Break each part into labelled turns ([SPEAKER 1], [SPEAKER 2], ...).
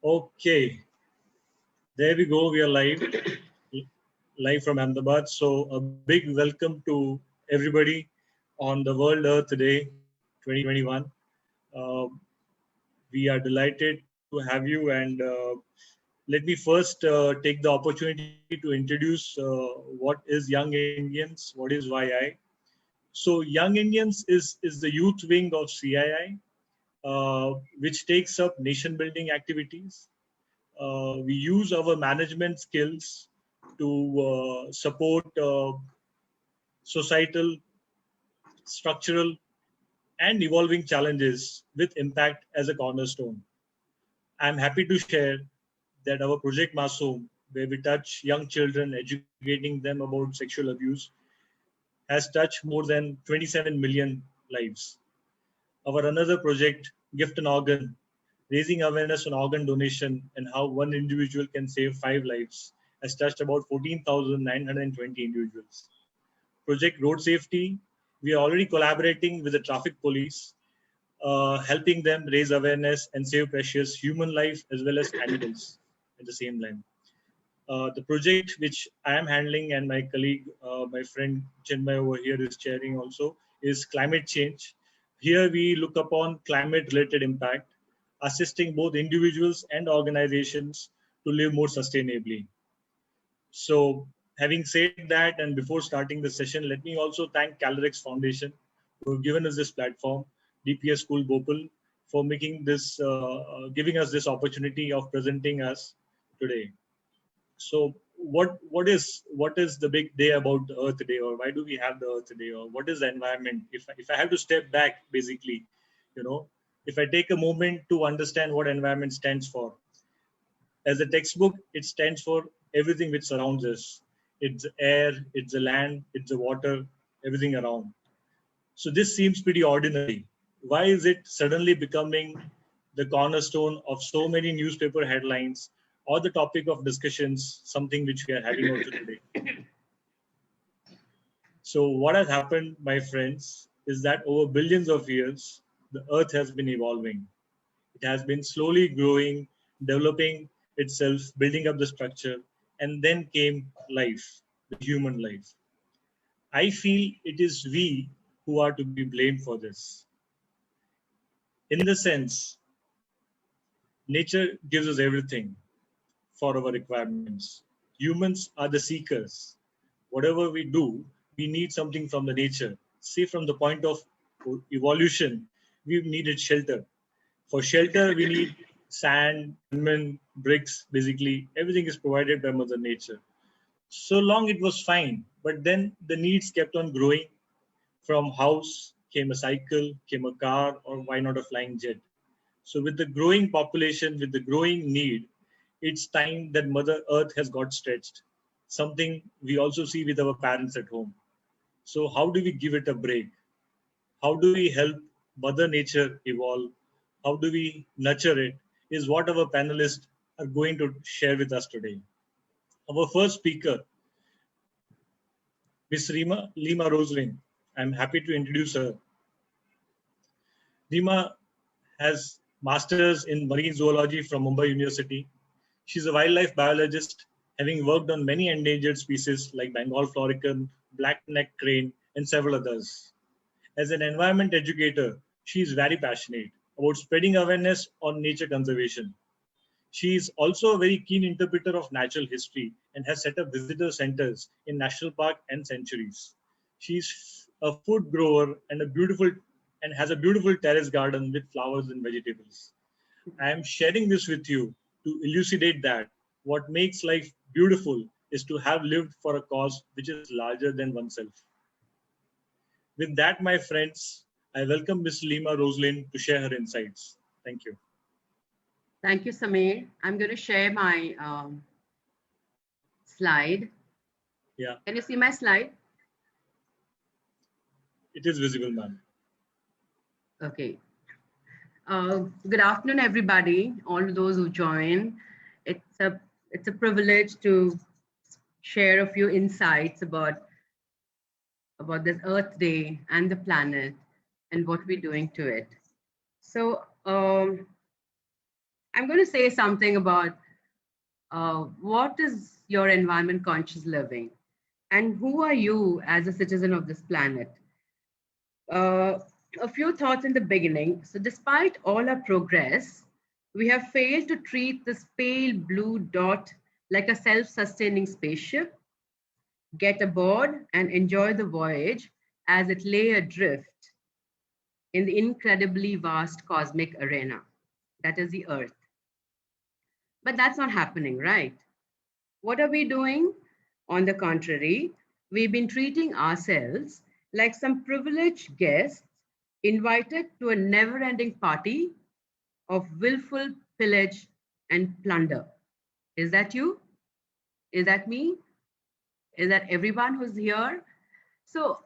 [SPEAKER 1] Okay, there we go. We are live from Ahmedabad. So a big welcome to everybody on the World Earth Day 2021. Uh, we are delighted to have you, and let me first take the opportunity to introduce what is Young Indians, what is YI. So Young Indians is the youth wing of CII, which takes up nation building activities. We use our management skills to support societal, structural, and evolving challenges with impact as a cornerstone. I'm happy to share that our project Masoom, where we touch young children, educating them about sexual abuse, has touched more than 27 million lives. Our another project, Gift an Organ, raising awareness on organ donation and how one individual can save 5 lives, has touched about 14,920 individuals. Project Road Safety, we are already collaborating with the traffic police, helping them raise awareness and save precious human life as well as animals at the same time. The project which I am handling and my colleague, my friend Chinmay over here is chairing also, is climate change. Here we look upon climate related impact, assisting both individuals and organizations to live more sustainably. So having said that, and before starting the session, let me also thank Calorex Foundation who have given us this platform, DPS School Bhopal, for making this, giving us this opportunity of presenting us today. So what is the big day about the Earth Day, or why do we have the Earth Day, or what is the environment? If I have to step back, basically, you know, if I take a moment to understand what environment stands for, as a textbook, it stands for everything which surrounds us. It's the air, it's the land, it's the water, everything around. So this seems pretty ordinary. Why is it suddenly becoming the cornerstone of so many newspaper headlines or the topic of discussions, something which we are having also today? So what has happened, my friends, is that over billions of years, the earth has been evolving. It has been slowly growing, developing itself, building up the structure, and then came life, the human life. I feel it is we who are to be blamed for this. In the sense, nature gives us everything for our requirements. Humans are the seekers. Whatever we do, we need something from the nature. See, from the point of evolution, we've needed shelter. For shelter, we need sand, cement, bricks, basically, everything is provided by Mother Nature. So long it was fine, but then the needs kept on growing. From house came a cycle, came a car, or why not a flying jet? So with the growing population, with the growing need, it's time that Mother Earth has got stretched. Something we also see with our parents at home. So how do we give it a break? How do we help Mother Nature evolve? How do we nurture it? Is what our panelists are going to share with us today. Our first speaker, Ms. Lima Rosling. I'm happy to introduce her. Lima has masters in marine zoology from Mumbai University. She's a wildlife biologist, having worked on many endangered species like Bengal floricon, black-necked crane, and several others. As an environment educator, she is very passionate about spreading awareness on nature conservation. She is also a very keen interpreter of natural history and has set up visitor centers in national park and sanctuaries. She's a food grower and has a beautiful terrace garden with flowers and vegetables. I am sharing this with you to elucidate that what makes life beautiful is to have lived for a cause which is larger than oneself. With that, my friends, I welcome Ms. Lima Roslin to share her insights. Thank you.
[SPEAKER 2] Thank you, Samir. I'm going to share my slide.
[SPEAKER 1] Yeah.
[SPEAKER 2] Can you see my slide?
[SPEAKER 1] It is visible, ma'am.
[SPEAKER 2] Okay. Good afternoon, everybody, all those who join. It's a privilege to share a few insights about this Earth Day and the planet and what we're doing to it. So I'm going to say something about what is your environment conscious living and who are you as a citizen of this planet. Uh, a few thoughts in the beginning. So, despite all our progress, we have failed to treat this pale blue dot like a self sustaining spaceship, get aboard, and enjoy the voyage as it lay adrift in the incredibly vast cosmic arena that is the Earth. But that's not happening, right? What are we doing? On the contrary, we've been treating ourselves like some privileged guests invited to a never ending party of willful pillage and plunder. Is that you? Is that me? Is that everyone who's here? So,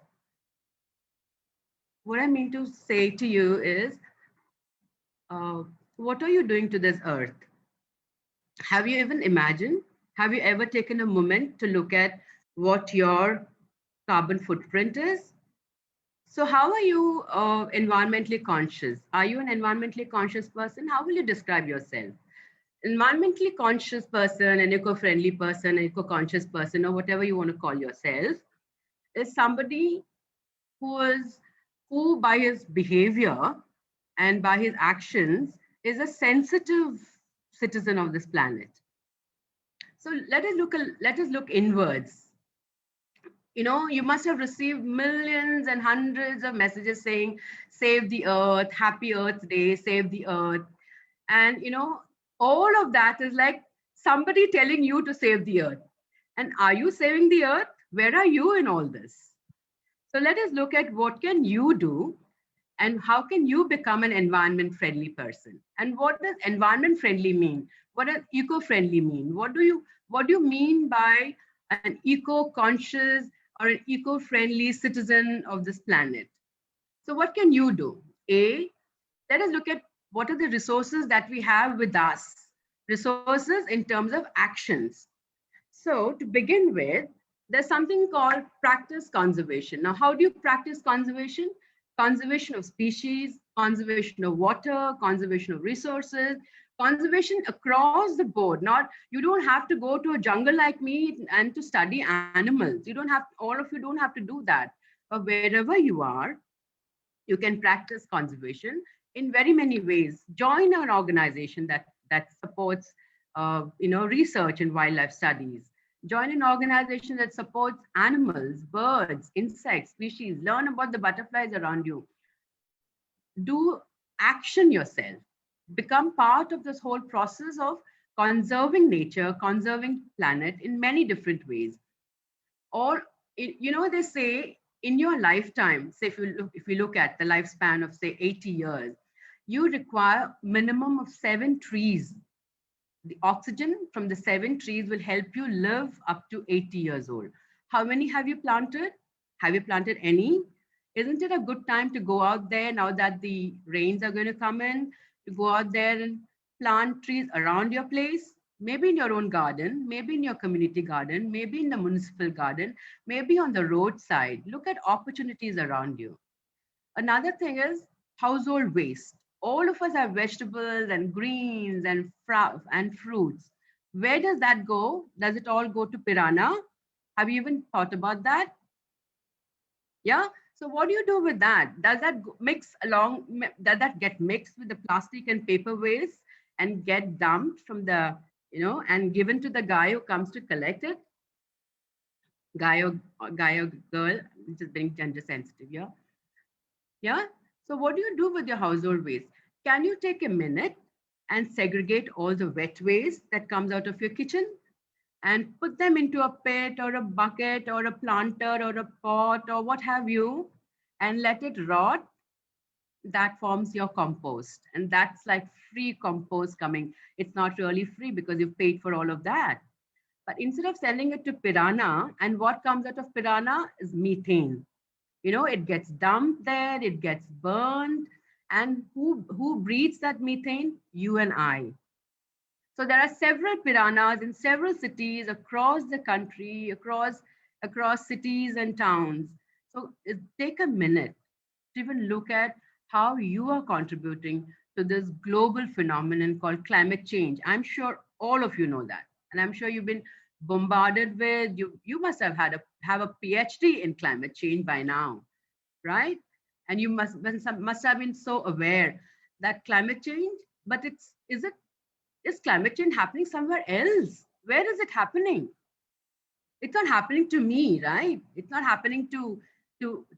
[SPEAKER 2] what I mean to say to you is uh, what are you doing to this earth? Have you even imagined? Have you ever taken a moment to look at what your carbon footprint is? So, how are you environmentally conscious? Are you an environmentally conscious person? How will you describe yourself? Environmentally conscious person, an eco-friendly person, an eco-conscious person, or whatever you want to call yourself, is somebody who by his behavior and by his actions is a sensitive citizen of this planet. So let us look inwards. You know, you must have received millions and hundreds of messages saying, save the earth, happy Earth Day, save the earth. And, you know, all of that is like somebody telling you to save the earth. And are you saving the earth? Where are you in all this? So let us look at what can you do and how can you become an environment friendly person? And what does environment friendly mean? What does eco-friendly mean? What do you mean by an eco-conscious or an eco-friendly citizen of this planet? So what can you do? Let us look at what are the resources that we have with us, resources in terms of actions. So to begin with, there's something called practice conservation. Now, how do you practice conservation? Conservation of species, conservation of water, conservation of resources, conservation across the board. Not, you don't have to go to a jungle like me and to study animals. You don't have, all of you don't have to do that. But wherever you are, you can practice conservation in very many ways. Join an organization that supports research in wildlife studies. Join an organization that supports animals, birds, insects, species. Learn about the butterflies around you. Do action yourself. Become part of this whole process of conserving nature, conserving planet in many different ways. Or, you know, they say in your lifetime, say if you look at the lifespan of say 80 years, you require minimum of 7 trees. The oxygen from the 7 trees will help you live up to 80 years old. How many have you planted? Have you planted any? Isn't it a good time to go out there now that the rains are going to come in, to go out there and plant trees around your place? Maybe in your own garden, maybe in your community garden, maybe in the municipal garden, maybe on the roadside. Look at opportunities around you. Another thing is household waste. All of us have vegetables and greens and fruits. Where does that go? Does it all go to piranha? Have you even thought about that? Yeah. So what do you do with that? Does that does that get mixed with the plastic and paper waste and get dumped from the, and given to the guy who comes to collect it? Guy or girl, just being gender sensitive, yeah? Yeah. So what do you do with your household waste? Can you take a minute and segregate all the wet waste that comes out of your kitchen and put them into a pit or a bucket or a planter or a pot or what have you, and let it rot? That forms your compost. And that's like free compost coming. It's not really free because you've paid for all of that. But instead of sending it to piranha, and what comes out of piranha is methane. It gets dumped there, it gets burned. And who breathes that methane? You and I. So there are several piranhas in several cities across the country, across cities and towns. So take a minute to even look at how you are contributing to this global phenomenon called climate change. I'm sure all of you know that. And I'm sure you've been bombarded with, you must have have a PhD in climate change by now, right? And you must have been so aware that climate change, but is climate change happening somewhere else? Where is it happening? It's not happening to me, right? It's not happening to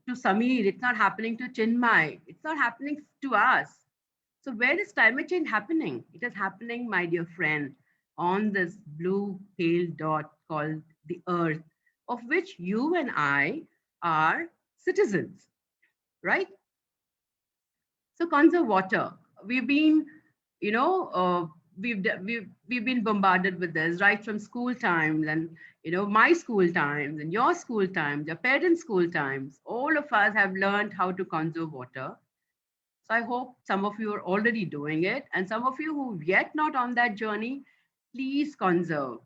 [SPEAKER 2] Samir. It's not happening to Chinmay. It's not happening to us. So where is climate change happening? It is happening, my dear friend, on this blue pale dot called the Earth, of which you and I are citizens, right? So conserve water. We've been, you know, we've been bombarded with this right from school times, and my school times and your school times, your parents' school times. All of us have learned how to conserve water. So I hope some of you are already doing it, and some of you who yet not on that journey, please conserve,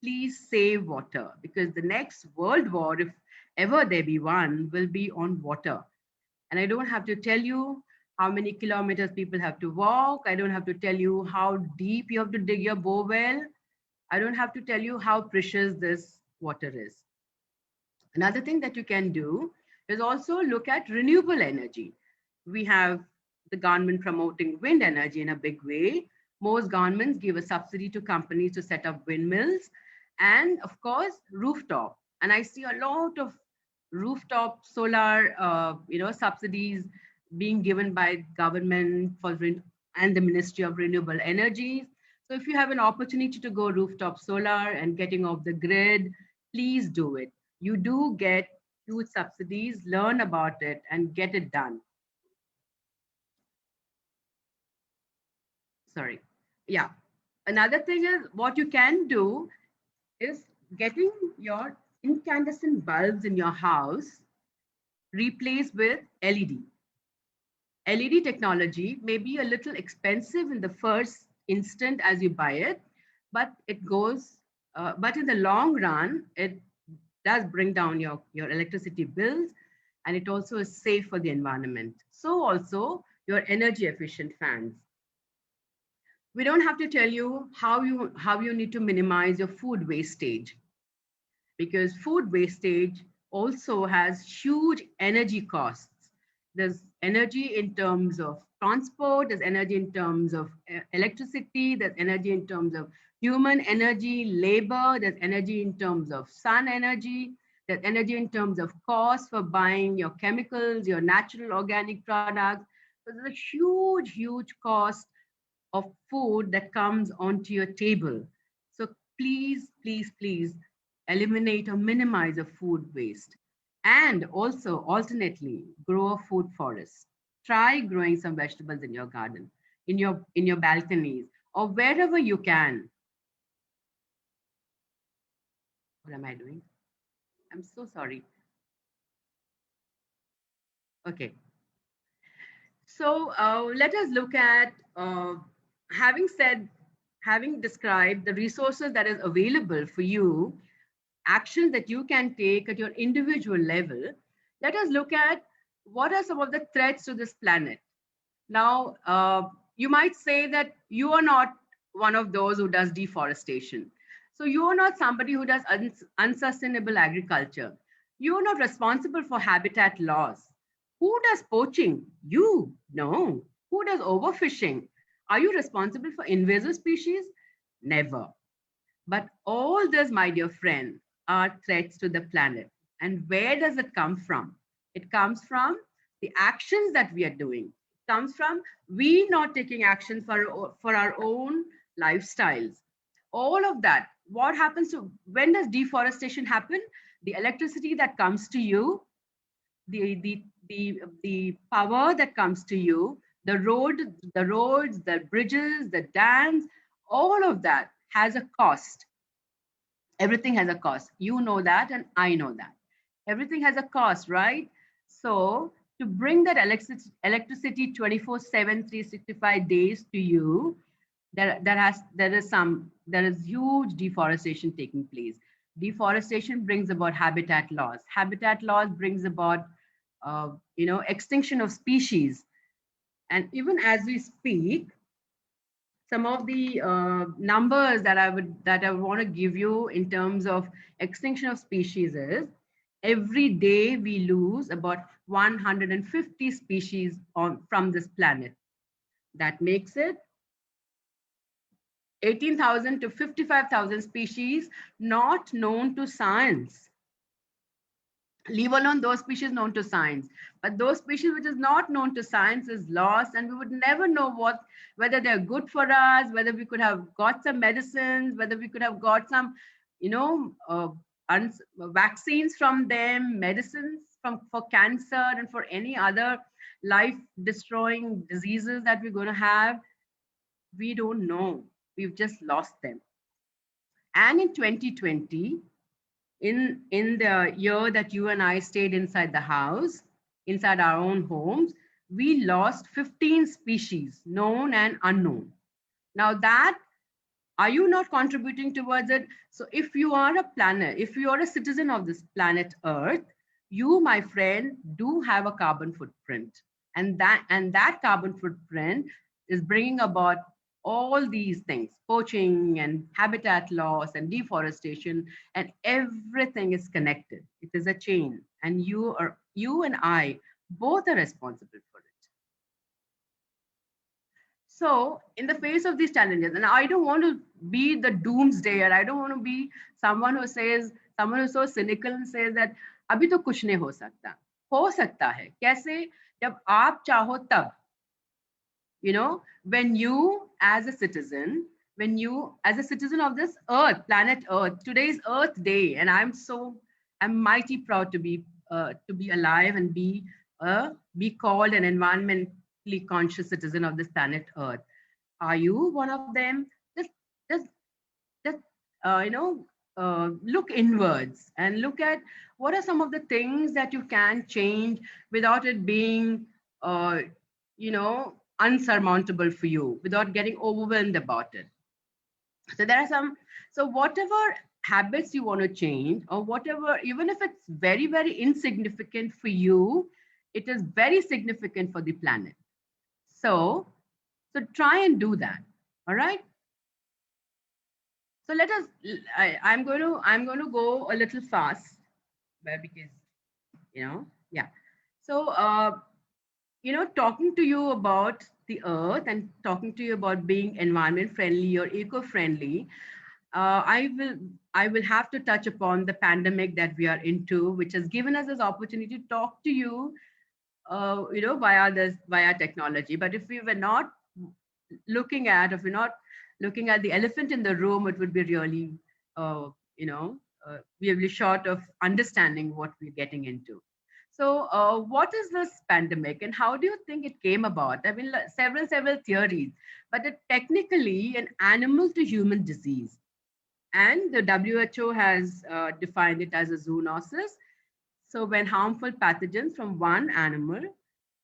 [SPEAKER 2] please save water, because the next world war, if ever there be one, will be on water. And I don't have to tell you how many kilometers people have to walk. I don't have to tell you how deep you have to dig your bore well. I don't have to tell you how precious this water is. Another thing that you can do is also look at renewable energy. We have the government promoting wind energy in a big way. Most governments give a subsidy to companies to set up windmills, and of course, rooftop. And I see a lot of rooftop solar, subsidies being given by government and the Ministry of Renewable Energies. So if you have an opportunity to go rooftop solar and getting off the grid, please do it. You do get huge subsidies, learn about it and get it done. Sorry. Yeah. Another thing is what you can do is getting your incandescent bulbs in your house replaced with LED. LED technology may be a little expensive in the first instant as you buy it, but but in the long run, it does bring down your electricity bills, and it also is safe for the environment. So also your energy efficient fans. We don't have to tell you how you need to minimize your food wastage, because food wastage also has huge energy costs. There's energy in terms of transport, there's energy in terms of electricity, there's energy in terms of human energy, labor, there's energy in terms of sun energy, there's energy in terms of cost for buying your chemicals, your natural organic products. So there's a huge, huge cost of food that comes onto your table. So please, please, please eliminate or minimize the food waste. And also, alternately, grow a food forest. Try growing some vegetables in your garden, in your balconies, or wherever you can. What am I doing? I'm so sorry. Okay. So let us look at, having described the resources that is available for you, actions that you can take at your individual level, let us look at what are some of the threats to this planet. Now, you might say that you are not one of those who does deforestation. So you are not somebody who does unsustainable agriculture. You are not responsible for habitat loss. Who does poaching? You. No. Who does overfishing? Are you responsible for invasive species? Never. But all this, my dear friend, are threats to the planet. And where does it come from? It comes from the actions that we are doing. It comes from we not taking action for our own lifestyles. All of that. What happens to, when does deforestation happen? The electricity that comes to you, the power that comes to you, the roads, the bridges, the dams, all of that has a cost. Everything has a cost. You know that, and I know that. Everything has a cost, right? So to bring that electricity 24/7, 365 days to you, there is huge deforestation taking place. Deforestation brings about habitat loss. Habitat loss brings about extinction of species. And even as we speak, some of the numbers that I want to give you in terms of extinction of species is every day we lose about 150 species from this planet. That makes it 18,000 to 55,000 species not known to science. Leave alone those species known to science, but those species which is not known to science is lost, and we would never know whether they're good for us, whether we could have got some medicines, whether we could have got some, you know, vaccines from them, medicines for cancer and for any other life-destroying diseases that we're going to have. We don't know. We've just lost them. And in 2020, in the year that you and I stayed inside the house, inside our own homes, we lost 15 species, known and unknown. Now that, are you not contributing towards it? So if you are a planet, if you are a citizen of this planet Earth, you, my friend, do have a carbon footprint. And that carbon footprint is bringing about all these things, poaching and habitat loss and deforestation, and everything is connected. It is a chain, and you and I both are responsible for it. So in the face of these challenges, and I don't want to be the doomsdayer, I don't want to be someone who's so cynical and says that अभी तो कुछ नहीं हो सकता है कैसे, जब आप चाहो तब. You know, when you as a citizen of this earth, planet Earth, today is Earth Day, and I'm mighty proud to be alive and be called an environmentally conscious citizen of this planet Earth. Are you one of them? Just look inwards and look at what are some of the things that you can change without it being unsurmountable for you, without getting overwhelmed about it. So whatever habits you want to change, or whatever, even if it's very, very insignificant for you, it is very significant for the planet. So try and do that. All right. So I'm going to go a little fast, because, yeah. So, talking to you about the earth and talking to you about being environment friendly or eco-friendly, I will have to touch upon the pandemic that we are into, which has given us this opportunity to talk to you, via technology. But if we were not looking at the elephant in the room, it would be really, really short of understanding what we're getting into. So what is this pandemic and how do you think it came about? I mean, several theories, but it's technically an animal to human disease. And the WHO has defined it as a zoonosis. So when harmful pathogens from one animal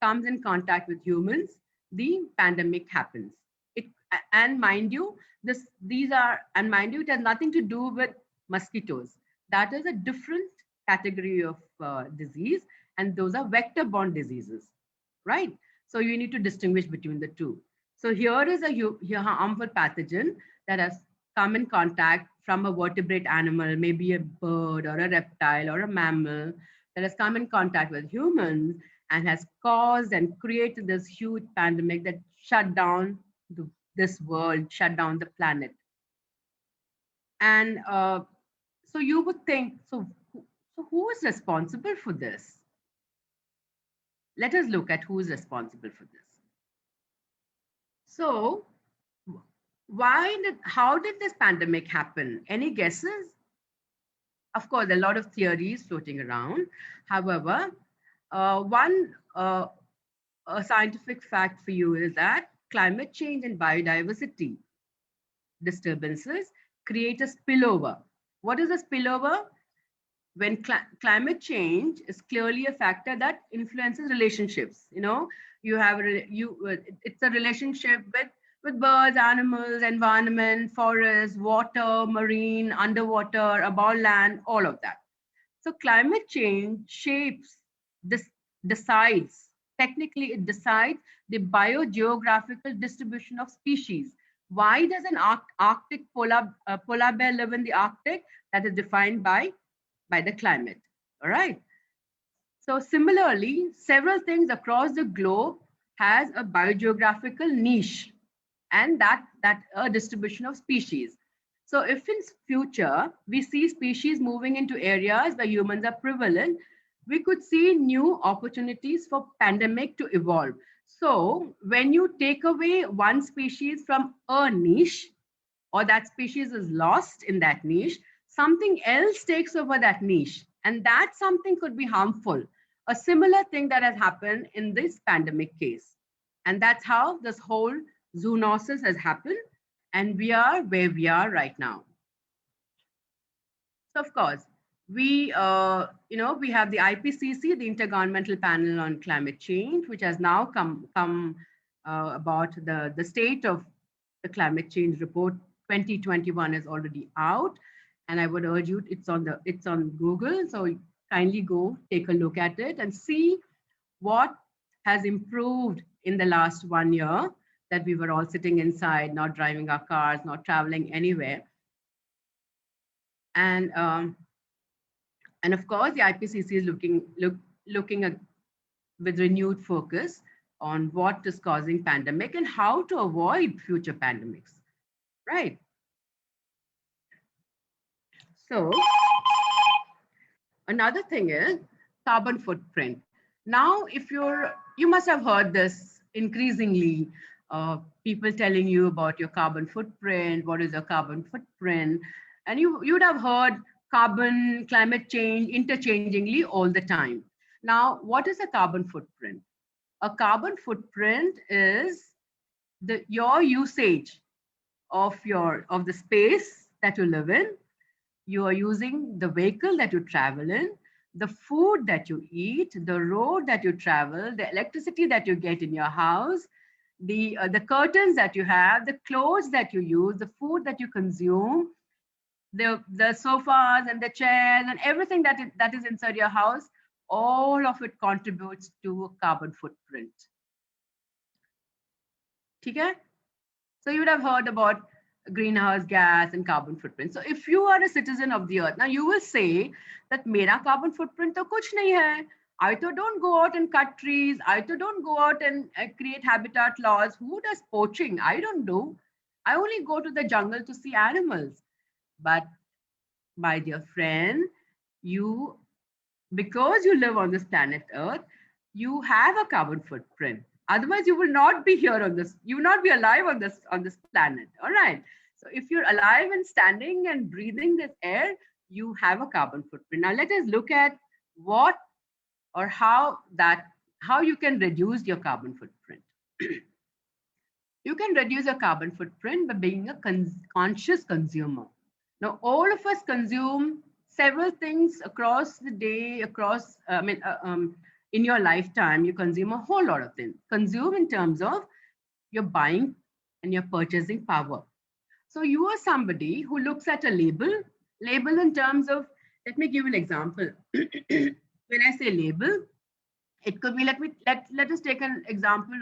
[SPEAKER 2] comes in contact with humans, the pandemic happens. And mind you, it has nothing to do with mosquitoes. That is a different category of disease, and those are vector-borne diseases, right? So you need to distinguish between the two. So here is a harmful pathogen that has come in contact from a vertebrate animal, maybe a bird or a reptile or a mammal, that has come in contact with humans and has caused and created this huge pandemic that shut down this world, shut down the planet. And so you would think, so who is responsible for this? Let us look at who is responsible for this. So how did this pandemic happen? Any guesses? Of course, a lot of theories floating around. However, one scientific fact for you is that climate change and biodiversity disturbances create a spillover. What is a spillover? When climate change is clearly a factor that influences relationships. It's a relationship with birds, animals, environment, forest, water, marine, underwater, above land, all of that. So climate change decides Technically, it decides the biogeographical distribution of species. Why does an Arctic polar bear live in the Arctic? That is defined by the climate. All right. So similarly, several things across the globe has a biogeographical niche, and that a distribution of species. So if in future we see species moving into areas where humans are prevalent, we could see new opportunities for pandemic to evolve. So when you take away one species from a niche, or that species is lost in that niche, something else takes over that niche. And that something could be harmful. A similar thing that has happened in this pandemic case. And that's how this whole zoonosis has happened. And we are where we are right now. So of course, we have the IPCC, the Intergovernmental Panel on Climate Change, which has now come about the state of the climate change report 2021 is already out, and I would urge you, it's on Google, so kindly go take a look at it and see what has improved in the last 1 year that we were all sitting inside, not driving our cars, not traveling anywhere. And of course, the IPCC is looking at with renewed focus on what is causing pandemic and how to avoid future pandemics, right? So another thing is carbon footprint. Now, if you must have heard this increasingly, people telling you about your carbon footprint, what is your carbon footprint, and you would have heard carbon, climate change interchangingly all the time. Now, what is a carbon footprint? A carbon footprint is your usage of the space that you live in. You are using the vehicle that you travel in, the food that you eat, the road that you travel, the electricity that you get in your house, the curtains that you have, the clothes that you use, the food that you consume, the sofas and the chairs and everything that is inside your house, all of it contributes to a carbon footprint. Okay? So you would have heard about greenhouse gas and carbon footprint. So if you are a citizen of the earth, now you will say that mera carbon footprint to kuch nahi hai. I to don't go out and cut trees. I to don't go out and create habitat laws. Who does poaching? I don't do. I only go to the jungle to see animals. But my dear friend, because you live on this planet Earth, you have a carbon footprint. Otherwise, you will not be here on this. You will not be alive on this planet. All right. So if you're alive and standing and breathing this air, you have a carbon footprint. Now let us look at what or how you can reduce your carbon footprint. You can reduce your carbon footprint by being a conscious consumer. Now, all of us consume several things across the day, in your lifetime, you consume a whole lot of things. Consume in terms of your buying and your purchasing power. So you are somebody who looks at a label in terms of, let me give you an example. When I say label, it could be, let us take an example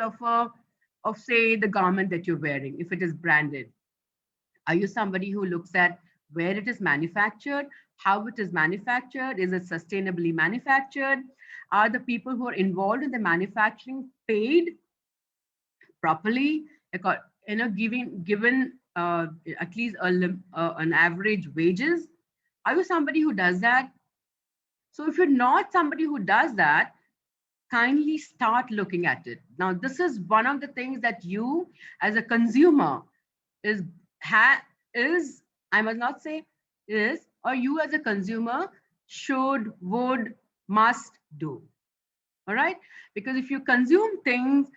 [SPEAKER 2] of say the garment that you're wearing, if it is branded. Are you somebody who looks at where it is manufactured, how it is manufactured, is it sustainably manufactured? Are the people who are involved in the manufacturing paid properly? Given at least an average wages? Are you somebody who does that? So if you're not somebody who does that, kindly start looking at it. Now, this is one of the things that you as a consumer I must not say is, or you as a consumer should, would, must do. All right? Because if you consume things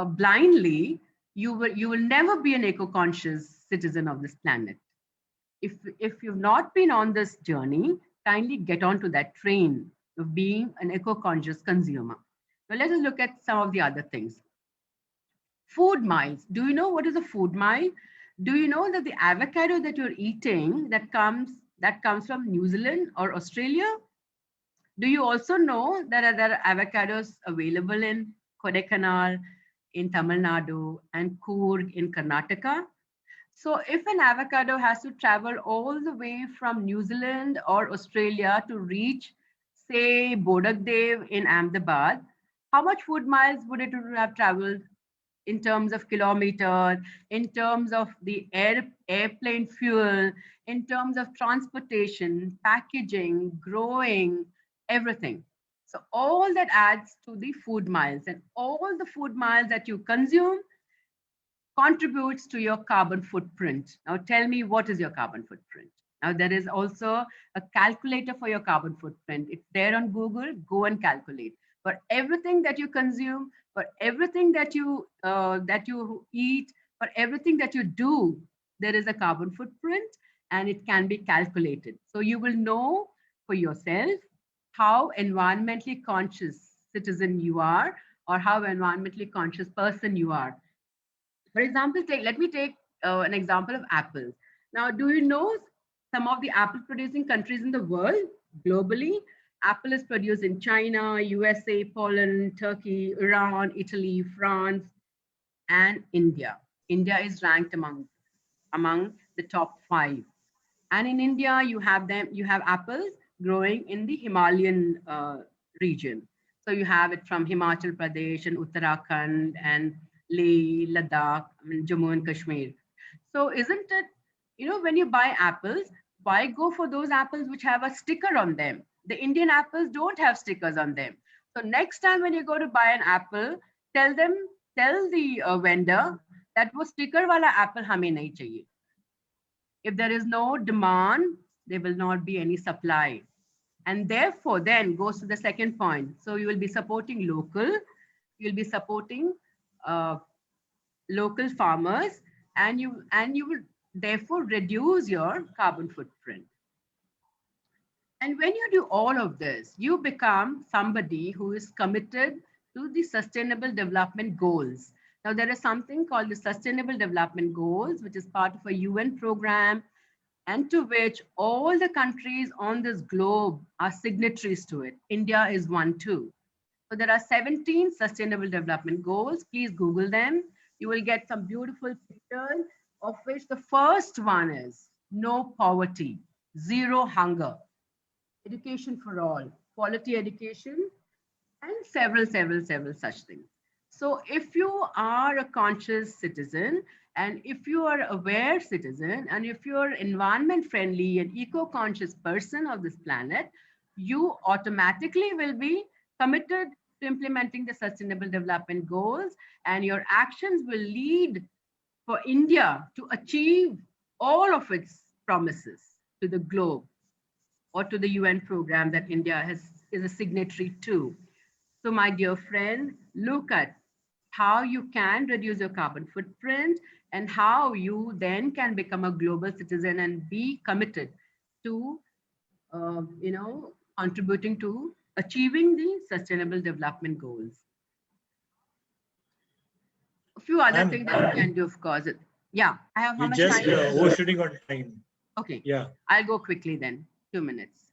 [SPEAKER 2] blindly, you will never be an eco-conscious citizen of this planet. If you've not been on this journey, kindly get onto that train of being an eco-conscious consumer. Now let us look at some of the other things. Food miles. Do you know what is a food mile? Do you know that the avocado that you're eating that comes from New Zealand or Australia? Do you also know that there are avocados available in Kodaikanal in Tamil Nadu, and Coorg in Karnataka. So if an avocado has to travel all the way from New Zealand or Australia to reach, say, Bodakdev in Ahmedabad, how much food miles would it have traveled in terms of kilometers, in terms of the airplane fuel, in terms of transportation, packaging, growing, everything. So all that adds to the food miles, and all the food miles that you consume contributes to your carbon footprint. Now tell me, what is your carbon footprint? Now there is also a calculator for your carbon footprint. It's there on Google. Go and calculate. For everything that you consume, for everything that you eat, for everything that you do, there is a carbon footprint, and it can be calculated. So you will know for yourself how environmentally conscious citizen you are, or how environmentally conscious person you are. For example, let me take an example of apples. Now, do you know some of the apple producing countries in the world globally? Apple is produced in China, USA, Poland, Turkey, Iran, Italy, France, and India. India is ranked among the top 5. And in India, you have apples growing in the Himalayan region. So you have it from Himachal Pradesh and Uttarakhand and Leh, Ladakh, Jammu and Kashmir. So isn't it, when you buy apples, why go for those apples which have a sticker on them? The Indian apples don't have stickers on them. So next time when you go to buy an apple, tell the vendor that wo sticker wala apple hame nahi chahiye. If there is no demand, there will not be any supply. And therefore, then goes to the second point. So you will be supporting local, you'll be supporting local farmers, and you will therefore reduce your carbon footprint. And when you do all of this, you become somebody who is committed to the Sustainable Development Goals. Now, there is something called the Sustainable Development Goals, which is part of a UN program, and to which all the countries on this globe are signatories to it. India is one too. So there are 17 Sustainable Development Goals. Please Google them. You will get some beautiful pictures, of which the first one is no poverty, zero hunger, education for all, quality education, and several such things. So if you are a conscious citizen, and if you are aware citizen, and if you're environment friendly and eco-conscious person of this planet, you automatically will be committed to implementing the Sustainable Development Goals, and your actions will lead for India to achieve all of its promises to the globe, or to the UN program that India is a signatory to. So my dear friend, look at how you can reduce your carbon footprint, and how you then can become a global citizen and be committed to, contributing to achieving the Sustainable Development Goals. A few other things that you can do, of course. Yeah, I have how much time?
[SPEAKER 1] We're just overshooting on time.
[SPEAKER 2] Okay.
[SPEAKER 1] Yeah.
[SPEAKER 2] I'll go quickly then. 2 minutes.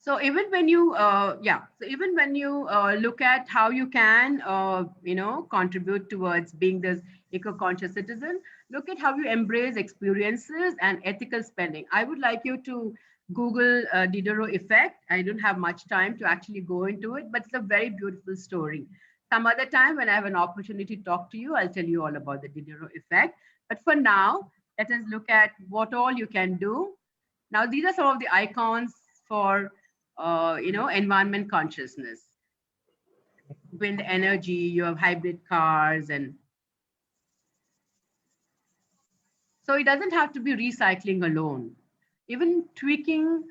[SPEAKER 2] So even when you, look at how you can, contribute towards being this eco-conscious citizen, look at how you embrace experiences and ethical spending. I would like you to Google Diderot effect. I don't have much time to actually go into it, but it's a very beautiful story. Some other time when I have an opportunity to talk to you, I'll tell you all about the Diderot effect. But for now, let us look at what all you can do. Now, these are some of the icons for environment consciousness. Wind energy, you have hybrid cars, and so it doesn't have to be recycling alone. Even tweaking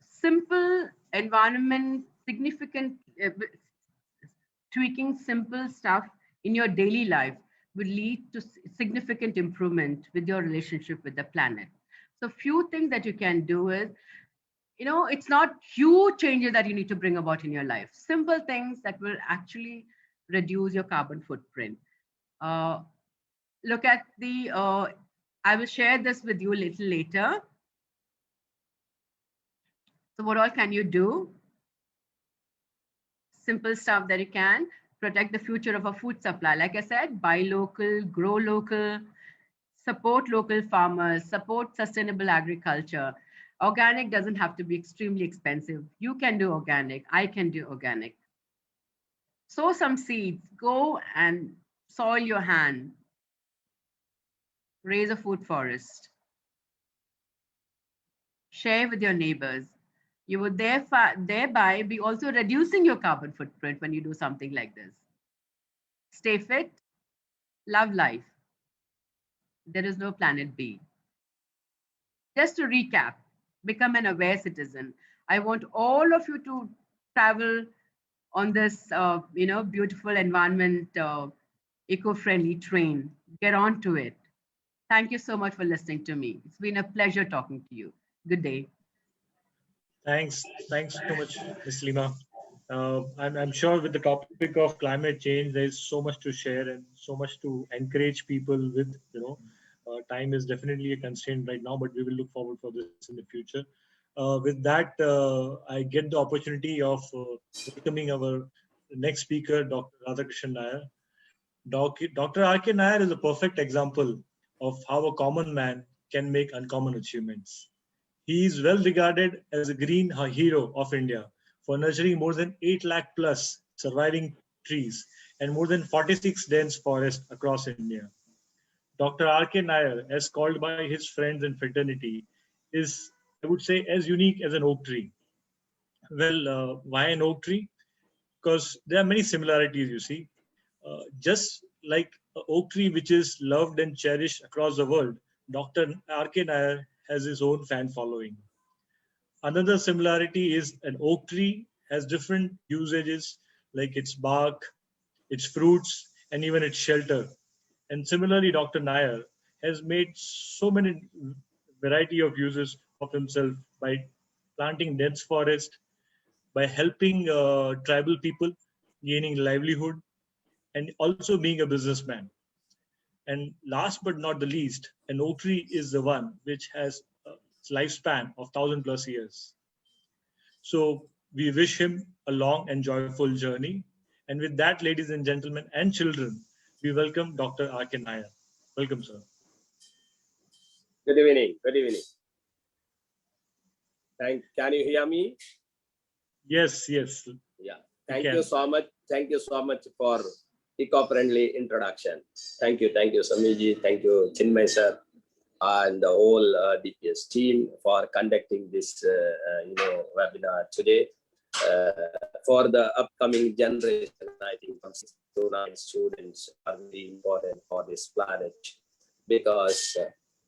[SPEAKER 2] simple environment, tweaking simple stuff in your daily life will lead to significant improvement with your relationship with the planet. So few things that you can do is, it's not huge changes that you need to bring about in your life. Simple things that will actually reduce your carbon footprint. Look at the, I will share this with you a little later. So what all can you do? simple stuff that you can protect the future of our food supply. Like I said, buy local, grow local, support local farmers, support sustainable agriculture. Organic doesn't have to be extremely expensive. You can do organic. I can do organic. Sow some seeds. Go and soil your hand. Raise a food forest. Share with your neighbors. You would thereby be also reducing your carbon footprint when you do something like this. Stay fit, love life. There is no planet B. Just to recap, become an aware citizen. I want all of you to travel on this, beautiful environment, eco-friendly train. Get on to it. Thank you so much for listening to me. It's been a pleasure talking to you. Good day.
[SPEAKER 1] Thanks so much, Ms. Lima. I'm sure with the topic of climate change, there's so much to share and so much to encourage people with. Time is definitely a constraint right now, but we will look forward for this in the future. With that, I get the opportunity of welcoming our next speaker, Dr. Radhakrishnan Nair. Dr. R.K. Nair is a perfect example of how a common man can make uncommon achievements. He is well regarded as a green hero of India for nurturing more than 8 lakh plus surviving trees and more than 46 dense forests across India. Dr. R.K. Nair, as called by his friends and fraternity, is, I would say, as unique as an oak tree. Well, why an oak tree? Because there are many similarities, you see. Just like an oak tree which is loved and cherished across the world, Dr. R.K. Nair has his own fan following. Another similarity is an oak tree has different usages like its bark, its fruits, and even its shelter. And similarly, Dr. Nair has made so many variety of uses of himself by planting dense forest, by helping tribal people gaining livelihood, and also being a businessman. And last but not the least, an oak tree is the one which has a lifespan of 1,000+ years. So we wish him a long and joyful journey. And with that, ladies and gentlemen and children, we welcome Dr. R.K. Nair. Welcome, sir.
[SPEAKER 3] Good evening. Good evening. Can you hear me?
[SPEAKER 1] Yes.
[SPEAKER 3] Yeah. Thank you so much. Thank you so much for eco-friendly introduction. Thank you, Samiji. Thank you, Chinmay sir, and the whole DPS team for conducting this, webinar today. For the upcoming generation, I think from 6 to 9 students are very important for this planet, because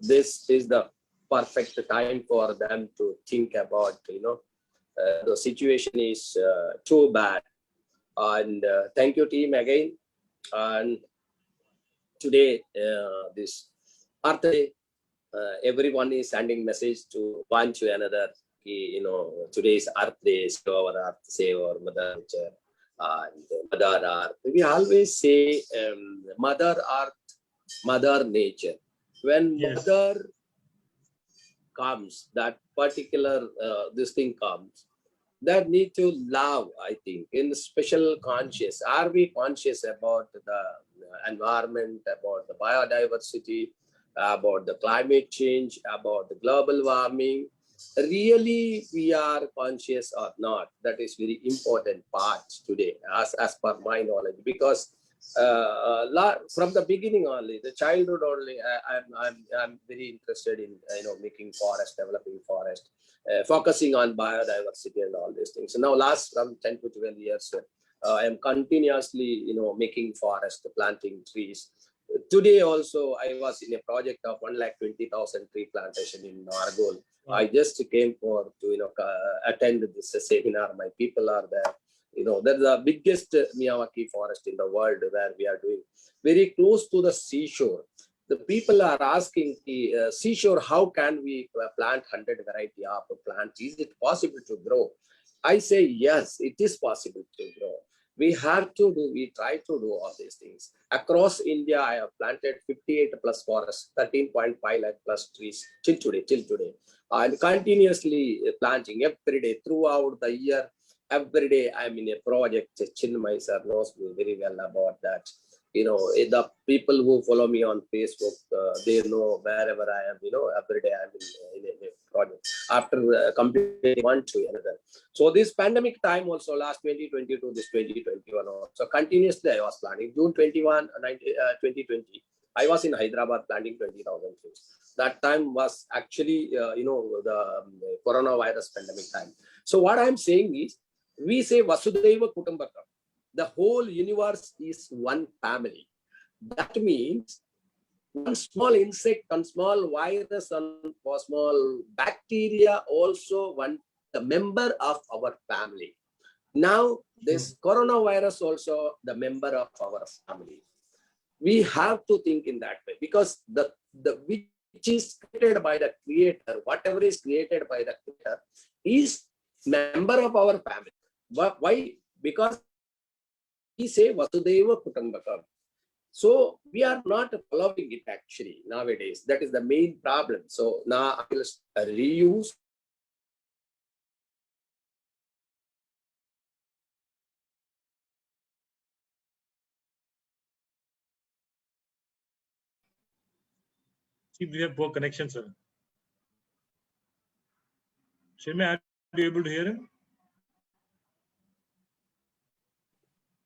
[SPEAKER 3] this is the perfect time for them to think about, the situation is too bad. And thank you, team, again. And today, this Earth Day, everyone is sending message to one to another. Today's Earth Day, save our Earth, save our Mother Nature, and Mother Earth. We always say Mother Earth, Mother Nature. When
[SPEAKER 1] Yes.
[SPEAKER 3] Mother comes, that particular this thing comes, that need to love, I think, in special conscious. Are we conscious about the environment, about the biodiversity, about the climate change, about the global warming? Really, we are conscious or not? That is very important part today, as per my knowledge, because from the beginning only, the childhood only, I'm very interested in making forest, developing forest, focusing on biodiversity and all these things. So now, last from 10 to 12 years, I am continuously making forest, planting trees. Today also, I was in a project of 1,20,000 tree plantation in Nargol. Wow. I just came to attend this seminar. My people are there. That's the biggest Miyawaki forest in the world, where we are doing very close to the seashore. The people are asking the seashore, how can we plant 100 variety of plants? Is it possible to grow? I say, yes, it is possible to grow. We try to do all these things. Across India, I have planted 58 plus forests, 13.5 lakh plus trees till today. And continuously planting every day throughout the year. every day I'm in a project. Chinmay sir knows me very well about that. The people who follow me on Facebook, they know wherever I am, every day I'm in a project after completing one to another. So this pandemic time also, last 2022, this 2021 also, continuously I was planning. June 2020, I was in Hyderabad planting 20,000 trees. That time was actually, the coronavirus pandemic time. So what I'm saying is, we say Vasudhaiva Kutumbakam. The whole universe is one family. That means one small insect, one small virus, one small bacteria, also the member of our family. Now, this coronavirus also the member of our family. We have to think in that way, because the which is created by the creator, whatever is created by the creator, is member of our family. But why? Because we say Vasudhaiva Kutumbakam. So we are not following it actually nowadays. That is the main problem. So now I will reuse.
[SPEAKER 1] See, we have poor connection, sir. Chinmay, are you able to hear him?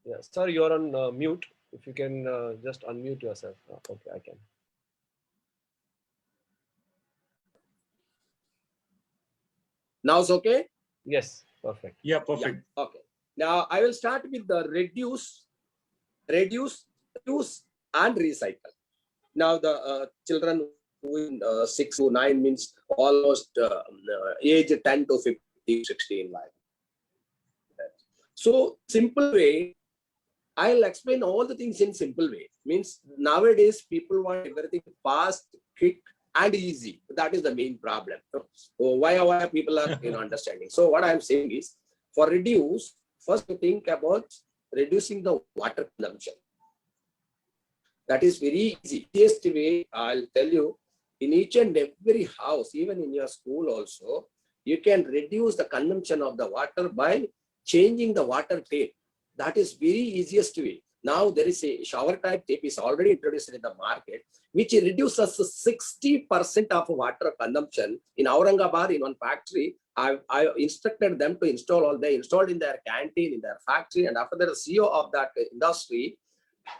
[SPEAKER 4] Yeah, sir, you're on mute. If you can just unmute yourself. Okay, I can.
[SPEAKER 3] Now it's okay?
[SPEAKER 4] Yes, perfect.
[SPEAKER 1] Yeah, perfect.
[SPEAKER 3] Yeah, okay. Now I will start with the reduce, use, and recycle. Now the children who in 6 to 9 means almost age 10 to 15, 16 like. So simple way, I'll explain all the things in simple way. Means nowadays people want everything fast, quick, and easy. That is the main problem. So why people are understanding. So what I'm saying is, for reduce, first to think about reducing the water consumption. That is very easy. Easiest way, I'll tell you, in each and every house, even in your school also, you can reduce the consumption of the water by changing the water tape. That is very easiest way. Now there is a shower type tape is already introduced in the market, which reduces 60% of water consumption. In Aurangabad, in one factory, I instructed them to install all. They installed in their canteen, in their factory, and after that, the CEO of that industry,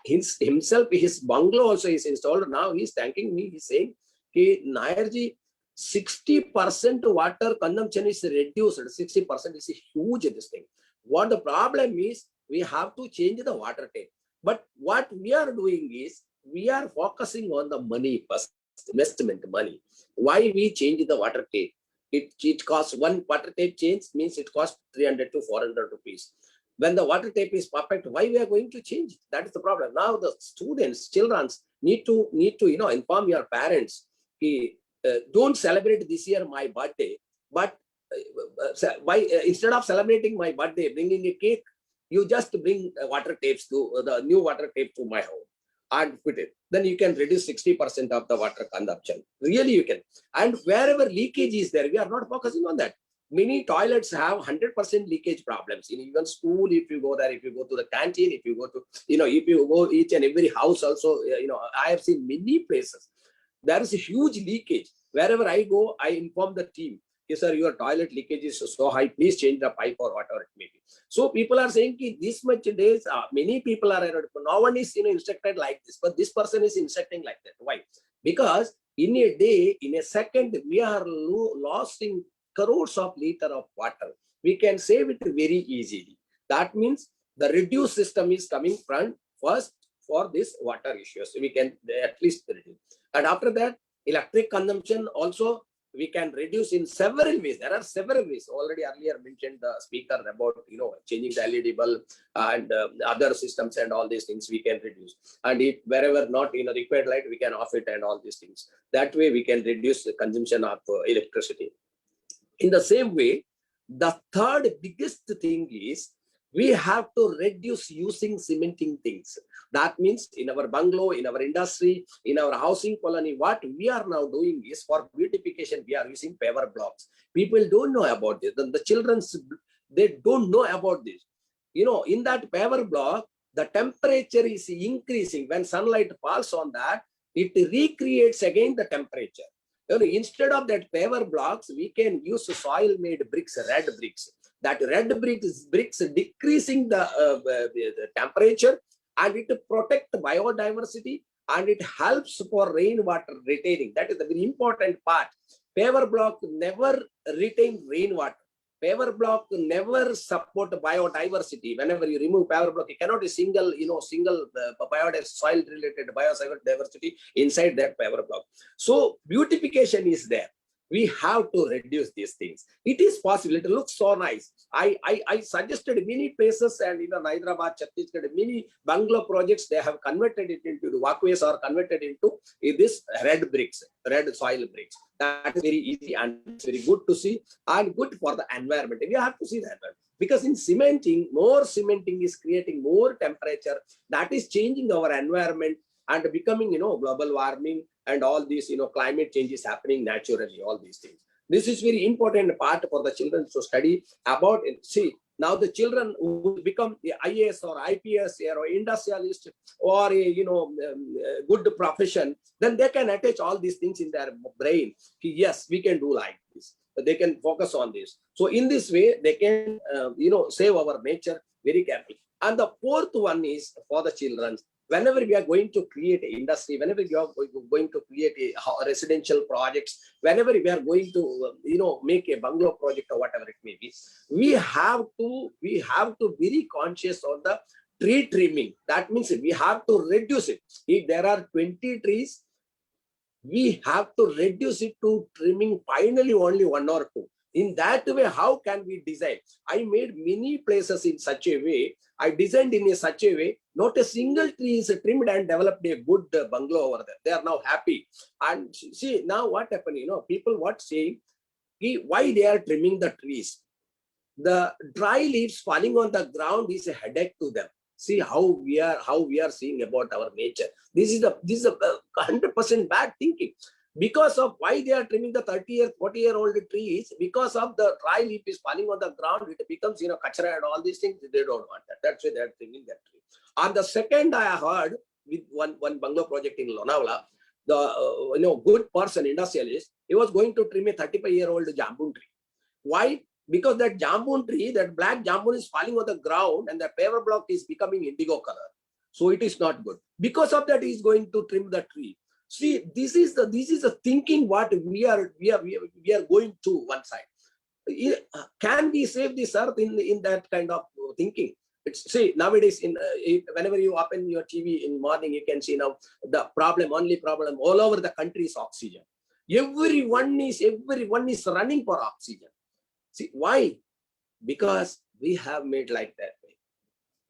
[SPEAKER 3] himself, his bungalow also is installed. Now he's thanking me. He's saying, "Ki Nayarji, 60% water consumption is reduced. 60% is a huge this thing. What the problem is, we have to change the water tank. But what we are doing is, we are focusing on the money first, investment money. Why we change the water tank? It costs, one water tank change means it costs 300 to 400 rupees. When the water tape is perfect, why we are going to change? That is the problem. Now the students, children need to inform your parents. Don't celebrate this year my birthday, but instead of celebrating my birthday, bringing a cake, you just bring water tapes to the new water tape to my home and put it. Then you can reduce 60% of the water consumption. Really, you can. And wherever leakage is there, we are not focusing on that. Many toilets have 100% leakage problems. In even school, if you go there, if you go to the canteen, if you go to, if you go each and every house also, I have seen many places. There is a huge leakage. Wherever I go, I inform the team, "Yes, sir, your toilet leakage is so high. Please change the pipe or whatever it may be." So people are saying, this much days, many people are, no one is instructed like this, but this person is instructing like that. Why? Because in a day, in a second, we are losing crores of liters of water. We can save it very easily. That means the reduce system is coming from first for this water issues. We can at least reduce. And after that, electric consumption also we can reduce in several ways. There are several ways. Already earlier mentioned the speaker about changing the LED bulb and other systems and all these things we can reduce. And if wherever not required light, we can off it and all these things. That way we can reduce the consumption of electricity. In the same way, the third biggest thing is, we have to reduce using cementing things. That means in our bungalow, in our industry, in our housing colony, what we are now doing is, for beautification, we are using paver blocks. People don't know about this. The children's They don't know about this. You know, in that paver block, the temperature is increasing. When sunlight falls on that, it recreates again the temperature. You know, instead of that paver blocks, we can use soil-made bricks, red bricks. That red bricks decreasing the temperature, and it protect biodiversity, and it helps for rainwater retaining. That is the very important part. Paver block never retain rainwater. Paver block never support biodiversity. Whenever you remove paver block, you cannot single soil related biodiversity inside that paver block. So beautification is there. We have to reduce these things. It is possible. It looks so nice. I suggested many places, and even Hyderabad, Chhattisgarh, many bungalow projects, they have converted it into walkways or converted into this red bricks, red soil bricks. That is very easy and it's very good to see and good for the environment. We have to see that. Because in cementing, more cementing is creating more temperature. That is changing our environment and becoming, global warming and all these, climate change is happening naturally, all these things. This is very important part for the children to study about it. See, now the children who become the IAS or IPS or industrialist or a, good profession, then they can attach all these things in their brain. Yes, we can do like this. They can focus on this. So in this way, they can, save our nature very carefully. And the fourth one is for the children. Whenever we are going to create an industry, whenever we are going to create a residential projects, whenever we are going to, make a bungalow project or whatever it may be, we have to be conscious of the tree trimming. That means we have to reduce it. If there are 20 trees, we have to reduce it to trimming finally only 1 or 2. In that way, how can we design? I made many places in such a way. I designed in such a way, not a single tree is trimmed and developed a good bungalow over there. They are now happy. And see, now what happened, people what saying, why they are trimming the trees? The dry leaves falling on the ground is a headache to them. See how we are seeing about our nature. This is a 100% bad thinking. Because of why they are trimming the 30-year, 40-year-old trees, because of the dry leaf is falling on the ground, it becomes, kachara and all these things, they don't want that. That's why they are trimming that tree. On the second, I heard with one bungalow project in Lonavala, the, good person, industrialist, he was going to trim a 35-year-old jambun tree. Why? Because that jambun tree, that black jambun is falling on the ground and the paver block is becoming indigo color. So it is not good. Because of that, he is going to trim the tree. See, this is the thinking what we are going to one side. Can we save this earth in that kind of thinking? See, nowadays, whenever you open your TV in morning, you can see now the only problem all over the country is oxygen. Everyone is running for oxygen. See, why? Because we have made like that.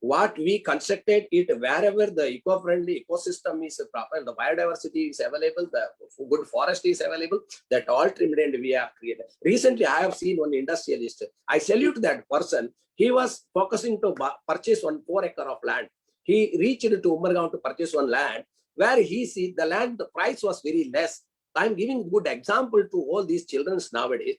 [SPEAKER 3] What we constructed it wherever the eco-friendly ecosystem is proper, the biodiversity is available, the good forest is available, that all trimmed and we have created. Recently, I have seen one industrialist. I salute that person. He was focusing to purchase 4 acres of land. He reached to Umargaon to purchase one land where he see the land, the price was very less. I'm giving good example to all these children nowadays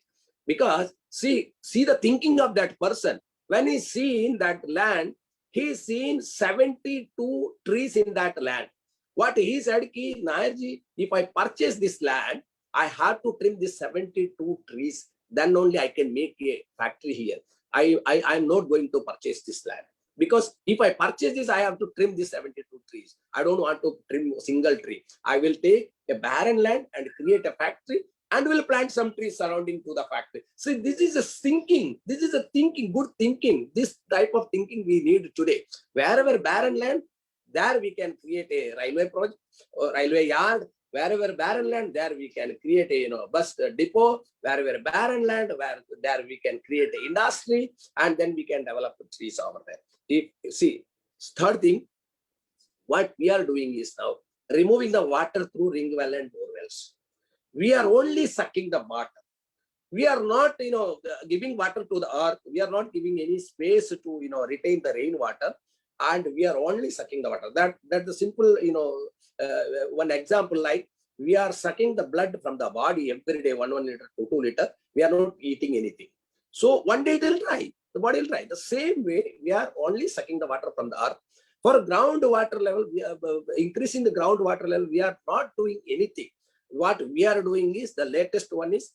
[SPEAKER 3] because see the thinking of that person. When he seen that land, he's seen 72 trees in that land. What he said, Nayarji, if I purchase this land, I have to trim this 72 trees. Then only I can make a factory here. I'm not going to purchase this land. Because if I purchase this, I have to trim these 72 trees. I don't want to trim a single tree. I will take a barren land and create a factory and will plant some trees surrounding to the factory. So this is a thinking. This is a thinking, good thinking. This type of thinking we need today. Wherever barren land, there we can create a railway project or railway yard. Wherever barren land, there we can create a bus depot. Wherever barren land, there we can create an industry, and then we can develop trees over there. See, third thing, what we are doing is now removing the water through ring well and bore wells. We are only sucking the water. We are not, giving water to the earth. We are not giving any space to, retain the rainwater, and we are only sucking the water. That's the simple, one example. Like we are sucking the blood from the body every day, 1 liter to 2 liter. We are not eating anything. So one day it will dry. the body will dry. The same way, we are only sucking the water from the earth. For groundwater level, we are increasing the groundwater level. We are not doing anything. What we are doing is, the latest one is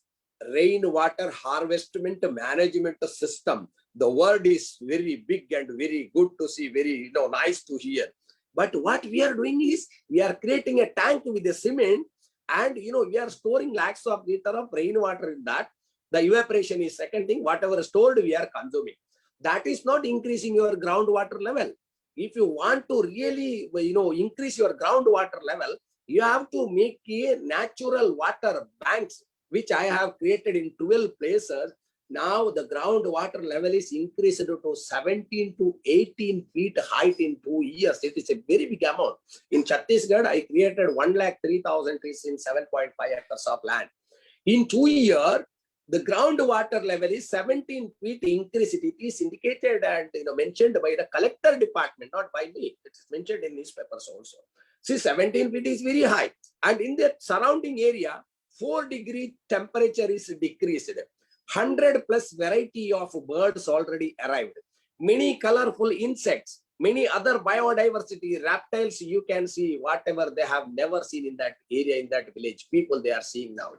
[SPEAKER 3] rainwater harvestment management system. The word is very big and very good to see, very nice to hear. But what we are doing is, we are creating a tank with the cement, and we are storing lakhs of liter of rainwater in that. The evaporation is second thing. Whatever stored, we are consuming. That is not increasing your groundwater level. If you want to really increase your groundwater level, you have to make a natural water banks, which I have created in 12 places. Now the groundwater level is increased to 17 to 18 feet height in 2 years. It is a very big amount. In Chhattisgarh, I created 103,000 trees in 7.5 acres of land. In 2 years, the groundwater level is 17 feet increase. It is indicated and mentioned by the collector department, not by me. It is mentioned in newspapers also. See, 17 feet is very high. And in the surrounding area, 4-degree temperature is decreased. 100 plus variety of birds already arrived. Many colorful insects, many other biodiversity, reptiles, you can see whatever they have never seen in that area, in that village. People, they are seeing now.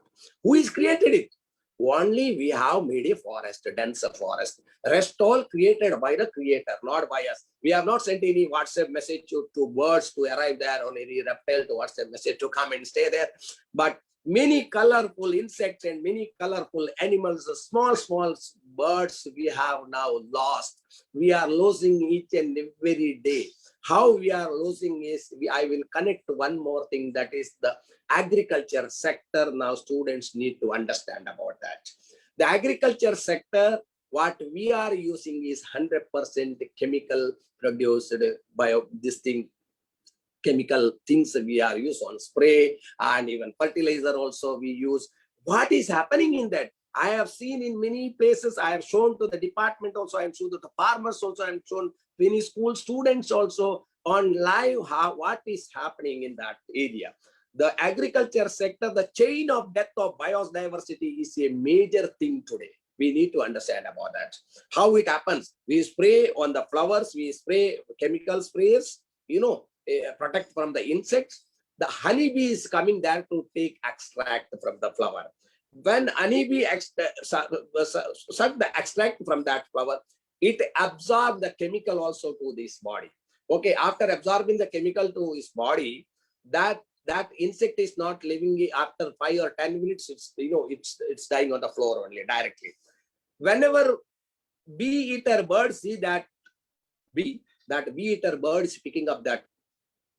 [SPEAKER 3] Who is created it? Only we have made a forest, denser forest. Rest all created by the creator, not by us. We have not sent any WhatsApp message to birds to arrive there, or any reptile to WhatsApp message to come and stay there. But many colorful insects and many colorful animals, small birds we have now lost. We are losing each and every day. How we are losing is, I will connect one more thing, that is the agriculture sector. Now students need to understand about that. The agriculture sector, what we are using is 100% chemical produced chemical things we are used on spray, and even fertilizer also we use. What is happening in that? I have seen in many places. I have shown to the department also. I am shown to the farmers also. I am shown many school students also on live what is happening in that area. The agriculture sector, the chain of death of biodiversity is a major thing today. We need to understand about that. How it happens. We spray on the flowers. We spray chemical sprays, protect from the insects. The honeybee is coming there to take extract from the flower. When honeybee suck the extract from that flower, it absorbs the chemical also to this body. Okay, after absorbing the chemical to his body, that insect is not living. After 5 or 10 minutes, it's dying on the floor only directly. Whenever bee-eater birds see that bee-eater bird is picking up that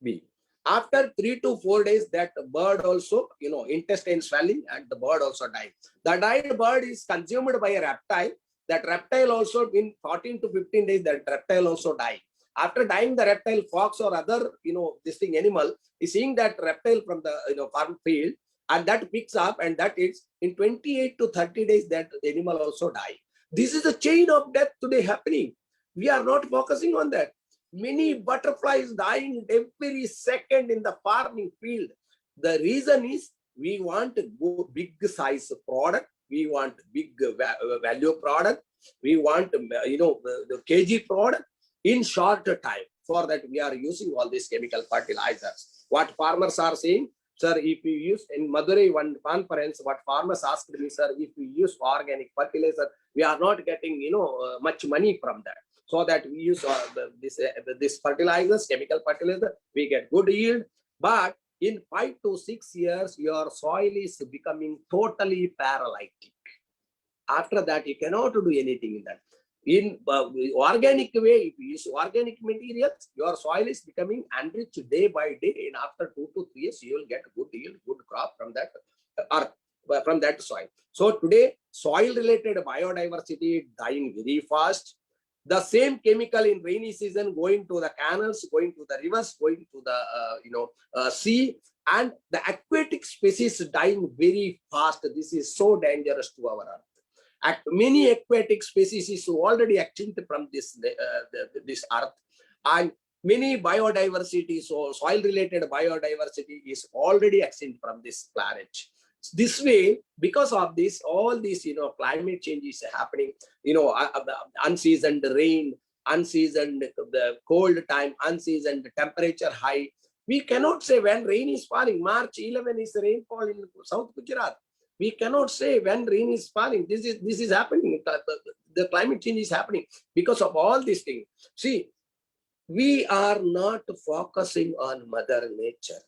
[SPEAKER 3] bee. After 3 to 4 days, that bird also, intestine swelling, and the bird also died. The died bird is consumed by a reptile. That reptile also, in 14 to 15 days, that reptile also died. After dying, the reptile, fox or other, animal is seeing that reptile from the farm field, and that picks up, and that is in 28 to 30 days, that animal also die. This is a chain of death today happening. We are not focusing on that. Many butterflies dying every second in the farming field. The reason is, we want big size product. We want big value product. We want, the kg product in short time. For that, we are using all these chemical fertilizers. What farmers are saying, sir, if you use, in Madurai one conference, what farmers asked me, sir, if we use organic fertilizer, we are not getting, much money from that. So that we use this fertilizers, chemical fertilizer, we get good yield. But in 5 to 6 years, your soil is becoming totally paralytic. After that, you cannot do anything in that. In organic way, if you use organic materials, your soil is becoming enriched day by day. And after 2 to 3 years, you will get good yield, good crop from that earth, from that soil. So today, soil-related biodiversity dying very fast. The same chemical in rainy season going to the canals, going to the rivers, going to the sea, and the aquatic species dying very fast. This is so dangerous to our earth. Many aquatic species is already extinct from this earth, and many biodiversity, so soil-related biodiversity is already extinct from this planet. This way, because of this, all this, climate change is happening, unseasoned rain, unseasoned the cold time, unseasoned temperature high. We cannot say when rain is falling. March 11 is rainfall in South Gujarat. We cannot say when rain is falling. This is happening. The climate change is happening because of all these things. See, we are not focusing on Mother Nature.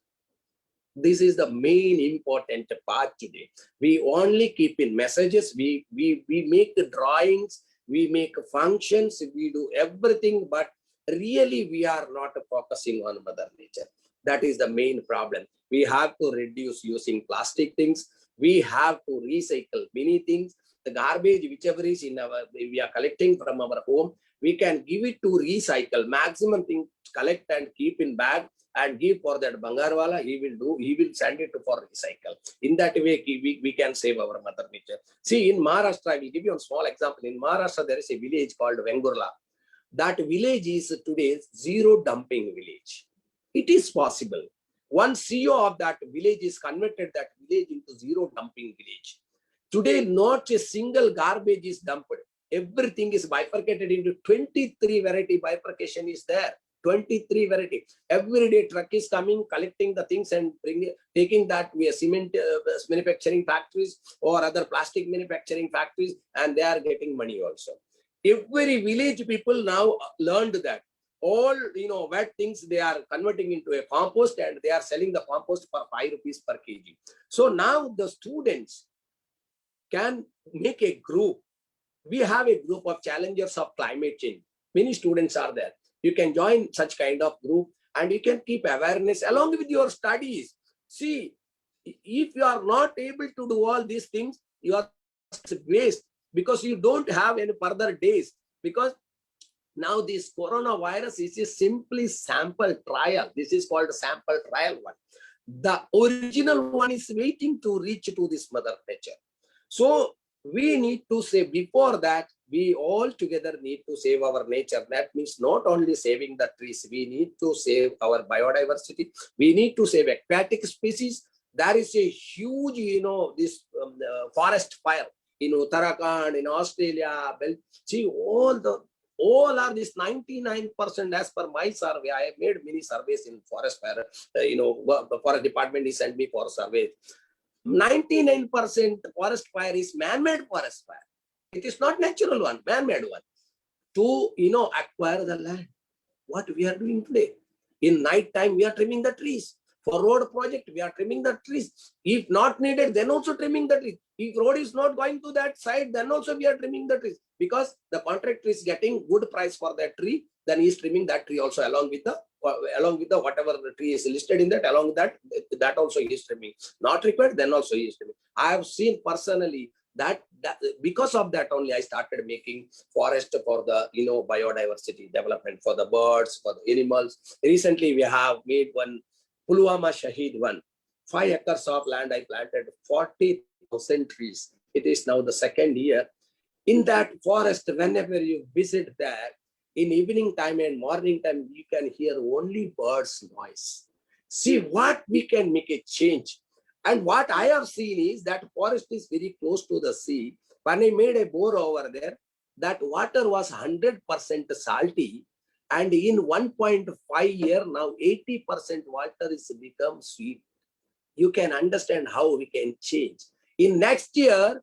[SPEAKER 3] This is the main important part today. We only keep in messages. We make the drawings. We make functions. We do everything, but really we are not focusing on Mother Nature. That is the main problem. We have to reduce using plastic things. We have to recycle many things. The garbage, whichever is we are collecting from our home, we can give it to recycle. Maximum things collect and keep in bag and give for that Bangarwala. He will send it for recycle. In that way, we can save our Mother Nature. See, in Maharashtra, I will give you a small example. In Maharashtra, there is a village called Vengurla. That village is today's zero dumping village. It is possible. One CEO of that village is converted that village into zero dumping village. Today, not a single garbage is dumped. Everything is bifurcated into 23 variety bifurcation is there. 23 variety. Every day truck is coming, collecting the things and taking that via cement manufacturing factories or other plastic manufacturing factories, and they are getting money also. Every village people now learned that. All wet things they are converting into a compost, and they are selling the compost for 5 rupees per kg. So now the students can make a group. We have a group of challengers of climate change. Many students are there. You can join such kind of group and you can keep awareness along with your studies. See, if you are not able to do all these things, you are waste because you don't have any further days. Because now this coronavirus is simply sample trial. This is called a sample trial one. The original one is waiting to reach to this Mother Nature. So we need to say before that, we all together need to save our nature. That means not only saving the trees, we need to save our biodiversity. We need to save aquatic species. There is a huge, this forest fire in Uttarakhand, in Australia. See, all are this 99% as per my survey. I have made many surveys in forest fire. The forest department is sent me for surveys. 99% forest fire is man-made forest fire. It is not natural one, man-made one. To acquire the land. What we are doing today. In night time, we are trimming the trees. For road project, we are trimming the trees. If not needed, then also trimming the trees. If road is not going to that side, then also we are trimming the trees. Because the contractor is getting good price for that tree, then he is trimming that tree also along with the whatever the tree is listed in that, along with that also he is trimming. Not required, then also he is trimming. I have seen personally that because of that only I started making forest for the biodiversity development, for the birds, for the animals. Recently we have made one Pulwama Shahid one. 5 acres of land I planted 40,000 trees. It is now the second year. In that forest, whenever you visit there, in evening time and morning time, you can hear only birds' noise. See what we can make a change. And what I have seen is that forest is very close to the sea. When I made a bore over there, that water was 100% salty. And in 1.5 year, now 80% water is become sweet. You can understand how we can change. In next year,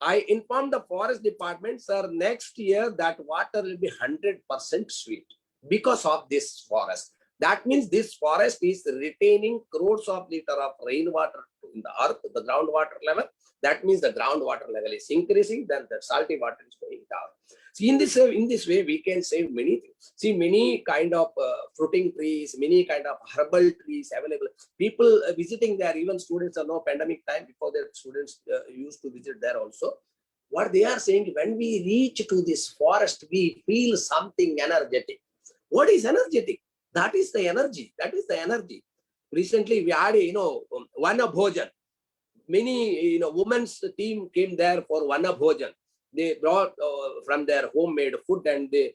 [SPEAKER 3] I informed the forest department, sir, next year that water will be 100% sweet because of this forest. That means this forest is retaining crores of liters of rainwater in the earth, the groundwater level. That means the groundwater level is increasing, then the salty water is going down. See, in this way, we can save many things. See, many kind of fruiting trees, many kind of herbal trees available. People visiting there, even students are no pandemic time, before their students used to visit there also. What they are saying, when we reach to this forest, we feel something energetic. What is energetic? That is the energy. That is the energy. Recently, we had, Vana Bhojan. Many, women's team came there for Vana Bhojan. They brought from their homemade food and they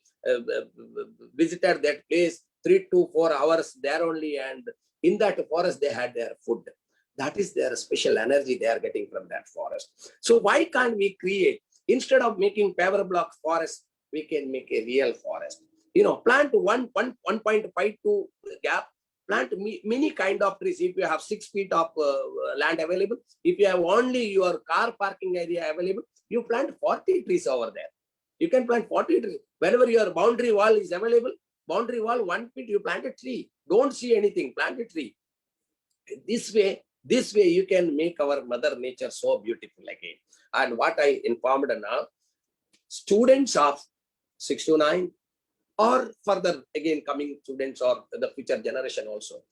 [SPEAKER 3] visited that place 3 to 4 hours there only. And in that forest, they had their food. That is their special energy they are getting from that forest. So why can't we create, instead of making paver block forest, we can make a real forest. Plant 1.52 gap, plant many kind of trees. If you have 6 feet of land available, if you have only your car parking area available, you plant 40 trees over there. You can plant 40 trees. Whenever your boundary wall is available, boundary wall 1 feet, you plant a tree. Don't see anything, plant a tree. This way you can make our mother nature so beautiful again. And what I informed now, students of 6 to 9, or further again coming students or the future generation also,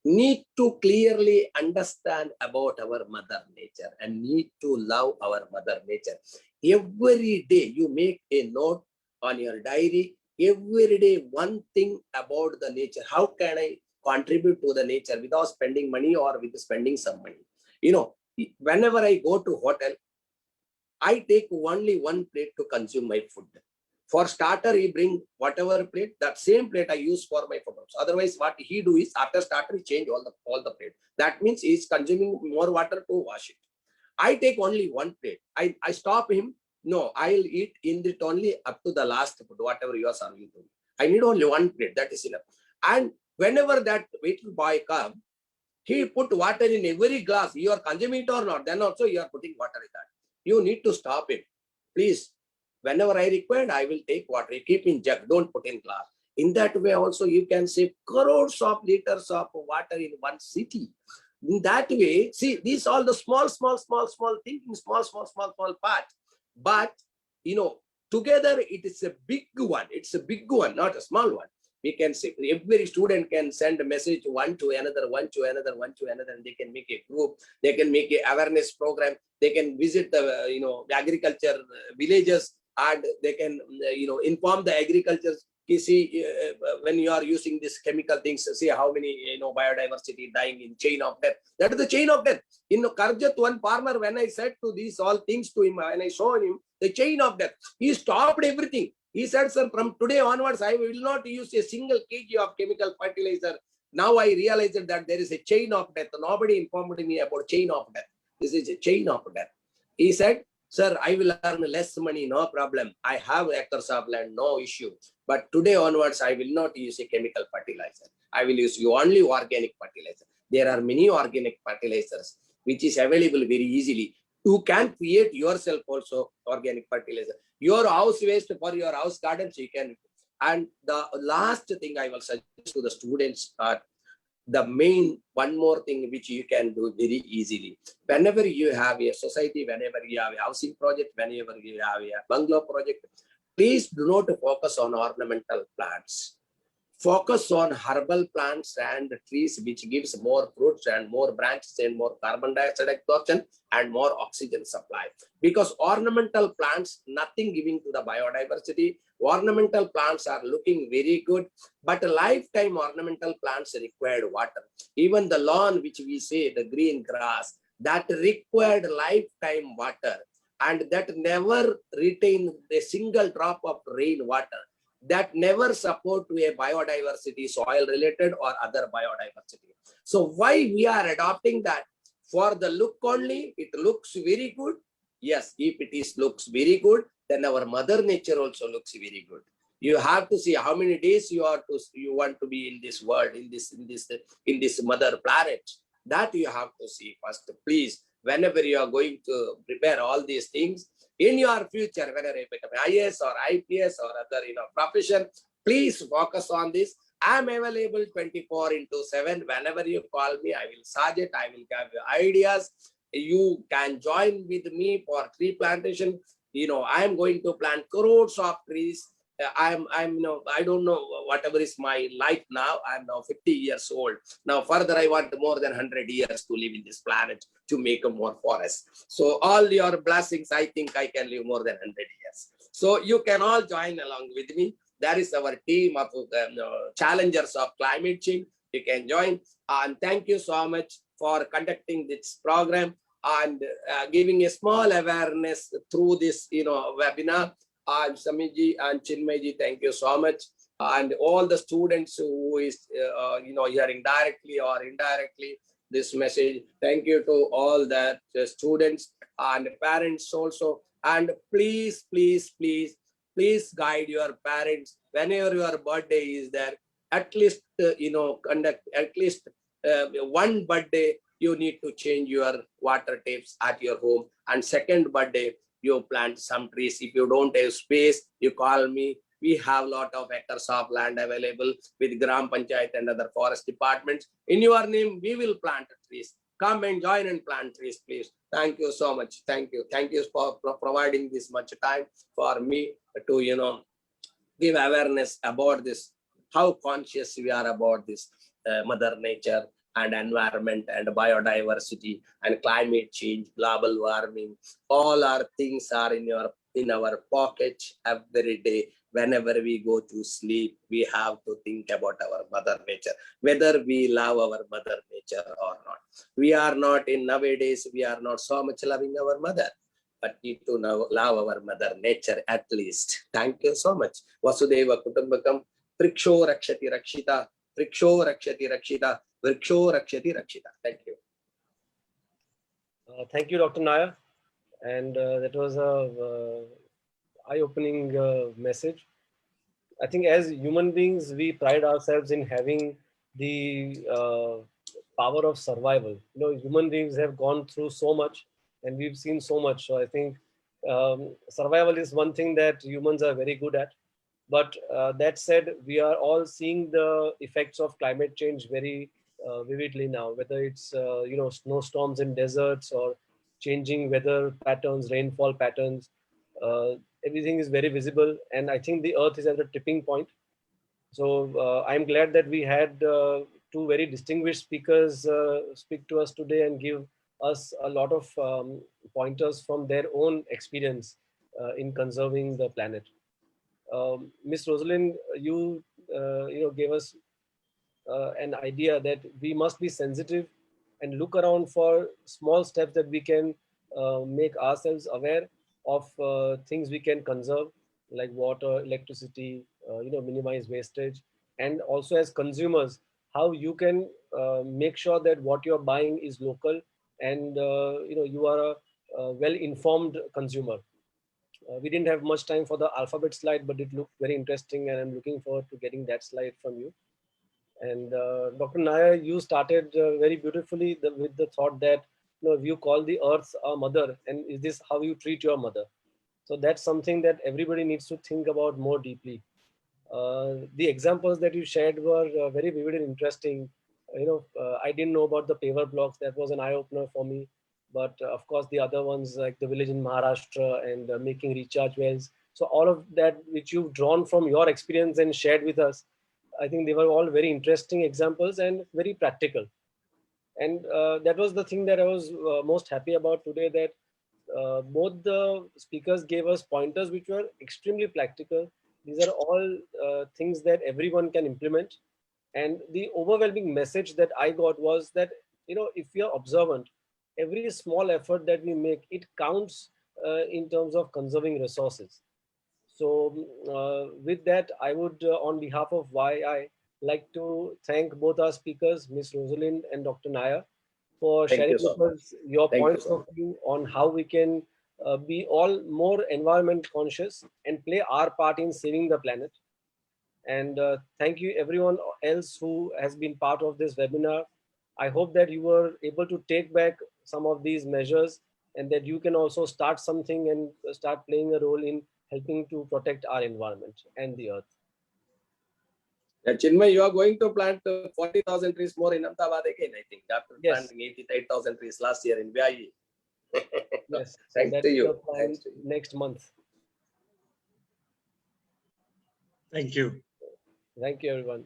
[SPEAKER 3] need to clearly understand about our mother nature and need to love our mother nature. Every day you make a note on your diary, every day one thing about the nature. How can I contribute to the nature without spending money or with spending some money? Whenever I go to hotel, I take only one plate to consume my food. For starter, he bring whatever plate, that same plate I use for my food. Otherwise, what he do is after starter, he change all the plate. That means he is consuming more water to wash it. I take only one plate. I stop him. No, I'll eat in it only up to the last food, whatever you are serving to me. I need only one plate. That is enough. And whenever that waiter boy come, he put water in every glass. You are consuming it or not, then also you are putting water in that. You need to stop it. Please, whenever I require, I will take water. You keep in jug, don't put in glass. In that way also, you can save crores of liters of water in one city. In that way, see, these all the small thinking, small part. But, together it is a big one. It's a big one, not a small one. We can say every student can send a message one to another, and they can make a group. They can make an awareness program. They can visit the, agriculture villages, and they can, inform the agriculture. See, when you are using these chemical things, see how many, biodiversity dying in chain of death. That is the chain of death. In Karjat, one farmer, when I said to these all things to him, and I showed him the chain of death, he stopped everything. He said, sir, from today onwards, I will not use a single kg of chemical fertilizer. Now I realized that there is a chain of death. Nobody informed me about chain of death. This is a chain of death. He said, sir, I will earn less money, no problem. I have acres of land, no issue. But today onwards, I will not use a chemical fertilizer. I will use only organic fertilizer. There are many organic fertilizers which is available very easily. You can create yourself also organic fertilizer. Your house waste for your house gardens, you can. And the last thing I will suggest to the students are the main one more thing which you can do very easily. Whenever you have a society, whenever you have a housing project, whenever you have a bungalow project, please do not focus on ornamental plants. Focus on herbal plants and trees which gives more fruits and more branches and more carbon dioxide absorption and more oxygen supply. Because ornamental plants, nothing giving to the biodiversity. Ornamental plants are looking very good, but lifetime ornamental plants required water. Even the lawn, which we say the green grass, that required lifetime water, and that never retain a single drop of rain water. That never support to a biodiversity, soil related or other biodiversity. So why we are adopting that? For the look only, it looks very good. Yes, if it is looks very good, then our mother nature also looks very good. You have to see how many days you want to be in this world, in this mother planet. That you have to see first. Please, whenever you are going to prepare all these things, in your future, whether you become IAS or IPS or other profession, please focus on this. I am available 24/7. Whenever you call me, I will suggest, I will give you ideas. You can join with me for tree plantation. I am going to plant crores of trees. I don't know whatever is my life now. I'm now 50 years old. Now further, I want more than 100 years to live in this planet to make a more forest. So all your blessings, I think I can live more than 100 years. So you can all join along with me. That is our team of challengers of climate change. You can join. And thank you so much for conducting this program and giving a small awareness through this webinar. And Samiji and Chinmayji, thank you so much. And all the students who is hearing directly or indirectly, this message. Thank you to all the students and parents also. And please, please, please, please guide your parents whenever your birthday is there. At least, conduct at least one birthday, you need to change your water taps at your home. And second birthday, you plant some trees. If you don't have space, you call me. We have a lot of acres of land available with Gram Panchayat and other forest departments. In your name, we will plant trees. Come and join and plant trees, please. Thank you so much. Thank you. Thank you for providing this much time for me to, give awareness about this, how conscious we are about this Mother Nature and environment and biodiversity and climate change, global warming. All our things are in our pocket every day. Whenever we go to sleep, we have to think about our Mother Nature, whether we love our Mother Nature or not. We are not nowadays, we are not so much loving our mother, but need to now love our Mother Nature at least. Thank you so much. Vasudeva Kutumbakam, Vriksho Rakshati Rakshita, Vriksho Rakshati Rakshita, Vriksho Rakshati Rakshita. Thank you.
[SPEAKER 4] Thank you, Dr. Nair. And that was a eye-opening message. I think as human beings, we pride ourselves in having the power of survival. Human beings have gone through so much and we've seen so much. So I think survival is one thing that humans are very good at. But that said, we are all seeing the effects of climate change very vividly now, whether it's snowstorms in deserts or changing weather patterns, rainfall patterns. Everything is very visible, and I think the Earth is at a tipping point. So I'm glad that we had two very distinguished speakers speak to us today and give us a lot of pointers from their own experience in conserving the planet. Ms. Rosalind, you gave us an idea that we must be sensitive and look around for small steps that we can make ourselves aware of things we can conserve, like water, electricity, minimize wastage, and also as consumers, how you can make sure that what you're buying is local and you are a well-informed consumer. We didn't have much time for the alphabet slide, but it looked very interesting, and I'm looking forward to getting that slide from you. And Dr. Nair, you started very beautifully with the thought that you call the earth a mother, and is this how you treat your mother? So that's something that everybody needs to think about more deeply. The examples that you shared were very vivid and interesting. I didn't know about the paver blocks. That was an eye-opener for me. But of course, the other ones like the village in Maharashtra and making recharge wells. So all of that which you've drawn from your experience and shared with us, I think they were all very interesting examples and very practical. And that was the thing that I was most happy about today, that both the speakers gave us pointers which were extremely practical. These are all things that everyone can implement. And the overwhelming message that I got was that, if you're observant, every small effort that we make, it counts in terms of conserving resources. So with that, I would, on behalf of YI, like to thank both our speakers, Ms. Rosalind and Dr. Nair, for sharing with us your points of view on how we can be all more environment conscious and play our part in saving the planet. And thank you everyone else who has been part of this webinar. I hope that you were able to take back some of these measures and that you can also start something and start playing a role in helping to protect our environment and the earth.
[SPEAKER 3] Chinmay, you are going to plant 40,000 trees more in Ahmedabad again, I think, after planting 88,000 trees last year in VIE.
[SPEAKER 4] Yes,
[SPEAKER 3] thanks to you.
[SPEAKER 4] Next month.
[SPEAKER 1] Thank you.
[SPEAKER 4] Thank you, everyone.